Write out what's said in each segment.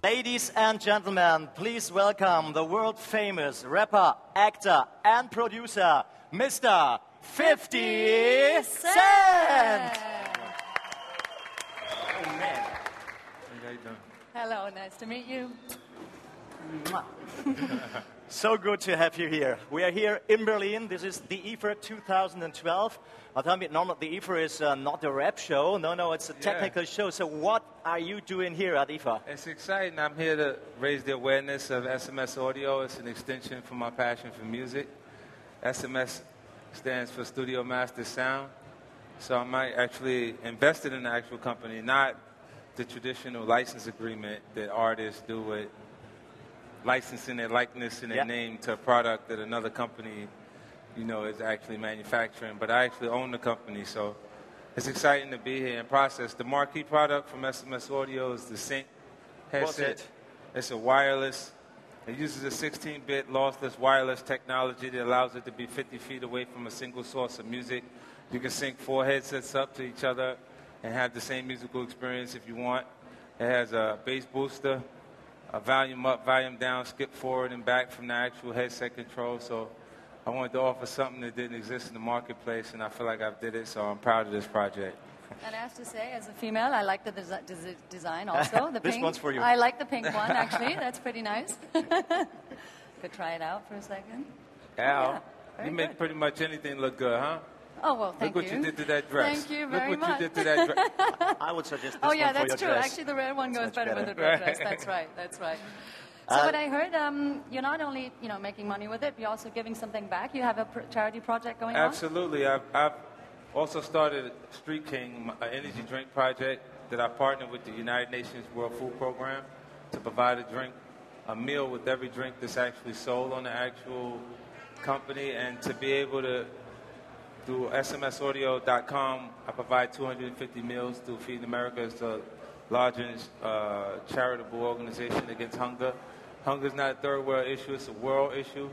Ladies and gentlemen, please welcome the world-famous rapper, actor, and producer, Mr. 50 Cent! Oh, man. How you doing? Hello, nice to meet you. So good to have you here. We are here in Berlin. This is the IFA 2012. I'll tell you, normally the IFA is not a rap show. No, it's a technical show. So what are you doing here at IFA? It's exciting. I'm here to raise the awareness of SMS audio. It's an extension for my passion for music. SMS stands for Studio Master Sound. So I'm actually invested in the actual company, not the traditional license agreement that artists do with licensing their likeness and their name to a product that another company, is actually manufacturing. But I actually own the company, so it's exciting to be here and process. The marquee product from SMS Audio is the Sync headset. What's it? It's a wireless. It uses a 16-bit lossless wireless technology that allows it to be 50 feet away from a single source of music. You can sync 4 headsets up to each other and have the same musical experience if you want. It has a bass booster, a volume up, volume down, skip forward and back from the actual headset control. So I wanted to offer something that didn't exist in the marketplace, and I feel like I've did it, so I'm proud of this project. And I have to say, as a female, I like the design also. The This pink. one's for you. I like the pink one, actually. That's pretty nice. Could try it out for a second. Al, very you make good. pretty much anything look good, huh? Oh, well, thank Look what you did to that dress. Thank you very Look what much. you did to that dress. I would suggest this Oh, yeah, one for that's your true. dress. Actually, the red one goes much better with better. the red dress. That's right, that's right. So what I heard, you're not only making money with it, you're also giving something back. You have a charity project going on? Absolutely. I've also started Street King, an energy drink project that I partnered with the United Nations World Food Program to provide a meal with every drink that's actually sold on the actual company, and to be able to, through smsaudio.com, I provide 250 meals through Feeding America. It's the largest charitable organization against hunger. Hunger is not a third world issue, it's a world issue.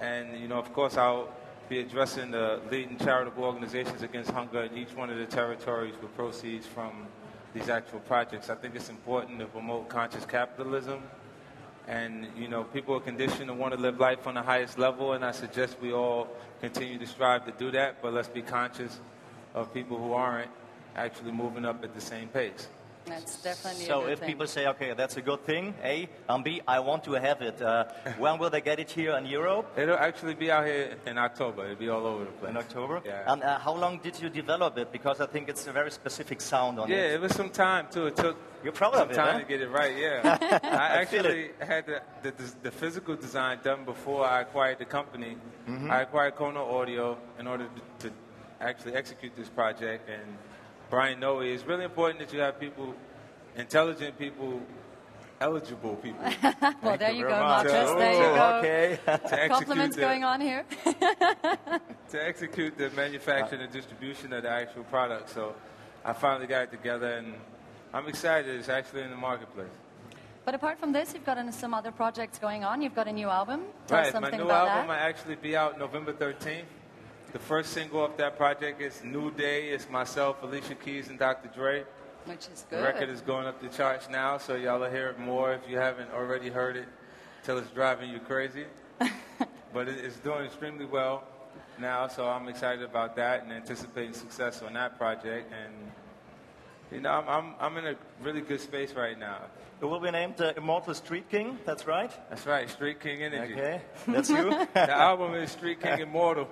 And, of course, I'll be addressing the leading charitable organizations against hunger in each one of the territories with proceeds from these actual projects. I think it's important to promote conscious capitalism. And, people are conditioned to want to live life on the highest level, and I suggest we all continue to strive to do that, but let's be conscious of people who aren't actually moving up at the same pace. That's definitely So a good if thing. people say, okay, that's a good thing, A, and B, I want to have it, when will they get it here in Europe? It'll actually be out here in October. It'll be all over the place. In October? Yeah. And how long did you develop it? Because I think it's a very specific sound on it. Yeah, it was some time, too. It took You're proud some of it, time huh? to get it right, yeah. I feel actually had the physical design done before I acquired the company. Mm-hmm. I acquired Kono Audio in order to actually execute this project. And Brian Noe, it's really important that you have people, intelligent people, eligible people. Well, there you go, very much. Marcus. Oh, There you go. okay. to execute Compliments going on here. to execute the manufacturing and distribution of the actual product. So I finally got it together, and I'm excited. It's actually in the marketplace. But apart from this, you've got some other projects going on. You've got a new album. Tell us Right, my something new about album that. might actually be out November 13th. The first single off that project is New Day. It's myself, Felicia Keys, and Dr. Dre. Which is The good. record is going up the charts now, so y'all will hear it more if you haven't already heard it till it's driving you crazy. But it's doing extremely well now, so I'm excited about that and anticipating success on that project. And, I'm in a really good space right now. You will be named Immortal Street King, that's right? That's right, Street King Energy. Okay, that's you? The album is Street King Immortal.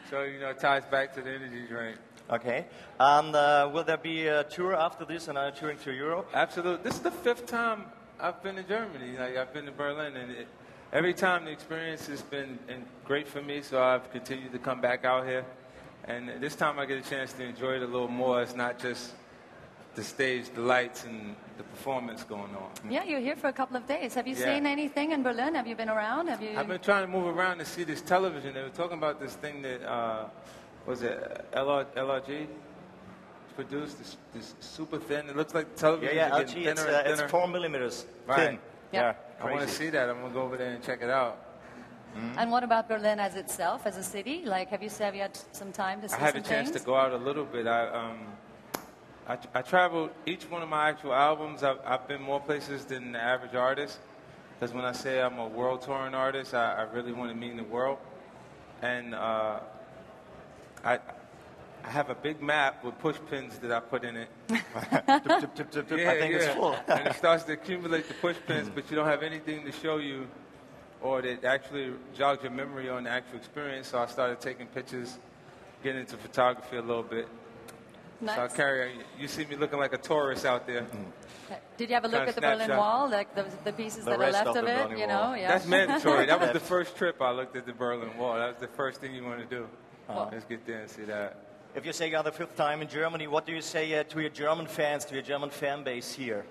So, it ties back to the energy drink. Okay. And will there be a tour after this, and are you touring through Europe? Absolutely. This is the 5th time I've been to Germany. I've been to Berlin, and every time the experience has been great for me, so I've continued to come back out here. And this time I get a chance to enjoy it a little more. It's not just the stage, the lights, and the performance going on. Yeah, you're here for a couple of days. Have you Yeah. seen anything in Berlin? Have you been around? I've been trying to move around to see this television. They were talking about this thing that, was it LRG? Produced this super thin. It looks like television Yeah, is getting LG, thinner and it's thinner. 4 millimeters Right. thin. Yeah. I want to crazy. see that. I'm going to go over there and check it out. And what about Berlin as itself, as a city? Like, have you had some time to see I had a some chance things? to go out a little bit. I traveled each one of my actual albums. I've been more places than the average artist. Because when I say I'm a world touring artist, I really want to mean the world. And I have a big map with push pins that I put in it. I think it's full. And it starts to accumulate the push pins, but you don't have anything to show you or that actually jogs your memory on the actual experience. So I started taking pictures, getting into photography a little bit. Nice. So I carry, you see me looking like a tourist out there. Did you have a look at the Berlin Wall, like the pieces that are left of it? You know, yeah. That's mandatory. That was the first trip I looked at the Berlin Wall. That was the first thing you want to do. Let's get there and see that. If you say you're the 5th time in Germany, what do you say to your German fans, to your German fan base here?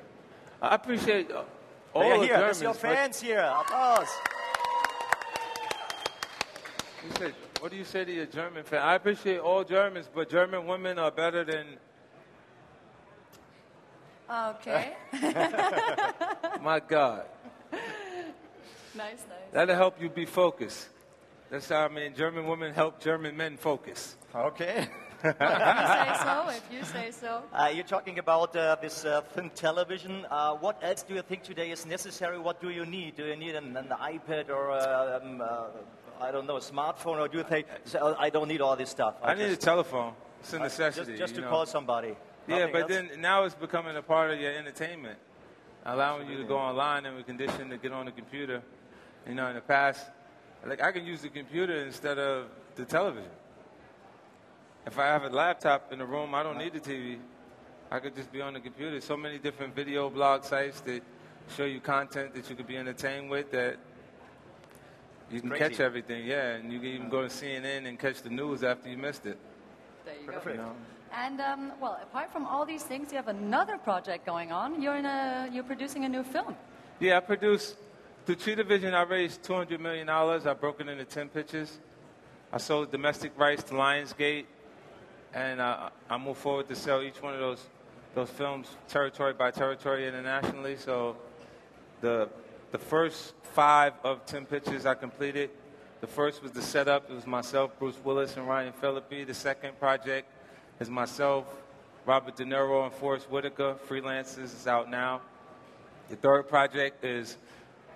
I appreciate all they are the here. Germans. There's your fans here. Applause. You said, what do you say to your German fans? I appreciate all Germans, but German women are better than... Okay. My God. Nice. That'll help you be focused. That's how I mean German women help German men focus. Okay. If you say so. You're talking about this thin television. What else do you think today is necessary? What do you need? Do you need an iPad or I don't know, a smartphone? Or do you think, I don't need all this stuff? I need a telephone. It's a necessity. Just to call somebody. Yeah, Nothing but else? then now it's becoming a part of your entertainment, allowing you to go online and we're conditioned to get on the computer. You know, in the past, like I can use the computer instead of the television. If I have a laptop in the room, I don't need the TV. I could just be on the computer. So many different video blog sites that show you content that you could be entertained with that you can catch everything. Yeah, and you can even go to CNN and catch the news after you missed it. There you Perfect. go. And well, apart from all these things, you have another project going on. You're producing a new film. Yeah, I produced through Cheetah Vision. I raised $200 million. I broke it into 10 pictures. I sold domestic rights to Lionsgate, and I moved forward to sell each one of those films territory by territory internationally. So the first 5 of 10 pictures I completed. The first was the setup. It was myself, Bruce Willis, and Ryan Phillippe. The second project is myself, Robert De Niro, and Forrest Whitaker. Freelancers is out now. The third project is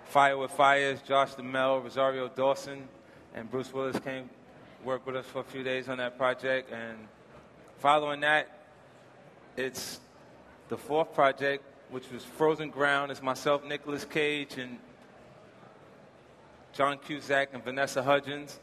Fire with Fires, Josh Duhamel, Rosario Dawson, and Bruce Willis came work with us for a few days on that project. And following that, it's the fourth project, which was Frozen Ground. It's myself, Nicolas Cage, and John Cusack and Vanessa Hudgens.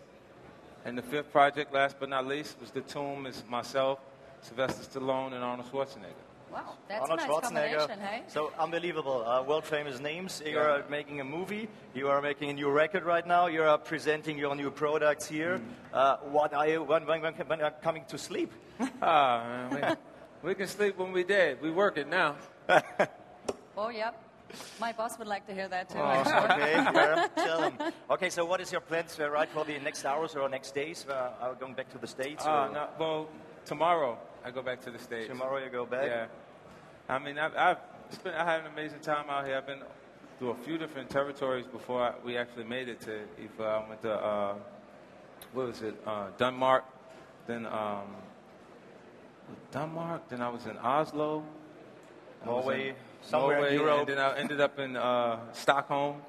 And the fifth project, last but not least, was The Tomb. Is myself, Sylvester Stallone, and Arnold Schwarzenegger. Wow, that's Arnold a nice Schwarzenegger. combination, hey? So unbelievable. World famous names. You are making a movie. You are making a new record right now. You are presenting your new products here. What are you? When are you coming to sleep? Man, we can sleep when we dead. We work it now. Oh, yep. My boss would like to hear that too. Oh, I'm sure. okay, well, tell him. Okay, so what is your plans right for the next hours or next days? Are you going back to the States? No, well, tomorrow I go back to the States. Tomorrow you go back? Yeah. I mean, I had an amazing time out here. I've been through a few different territories before we actually made it to IFA. I went to, Denmark. Then Denmark. Then I was in Oslo. Norway. Somewhere in Europe. And then I ended up in Stockholm.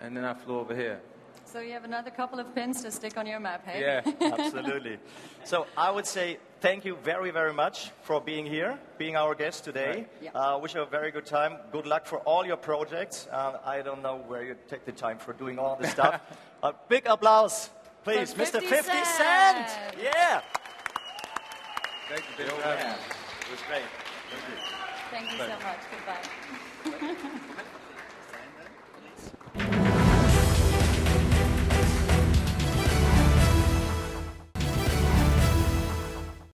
And then I flew over here. So you have another couple of pins to stick on your map, hey? Yeah. Absolutely. So I would say thank you very, very much for being here, being our guest today. Right. Yeah. Wish you a very good time. Good luck for all your projects. I don't know where you take the time for doing all this stuff. A big applause, please, For Mr. 50 50 Cent. Cent. Yeah. Thank you. Yeah. It was great. Thank you. Thank you so much. Goodbye.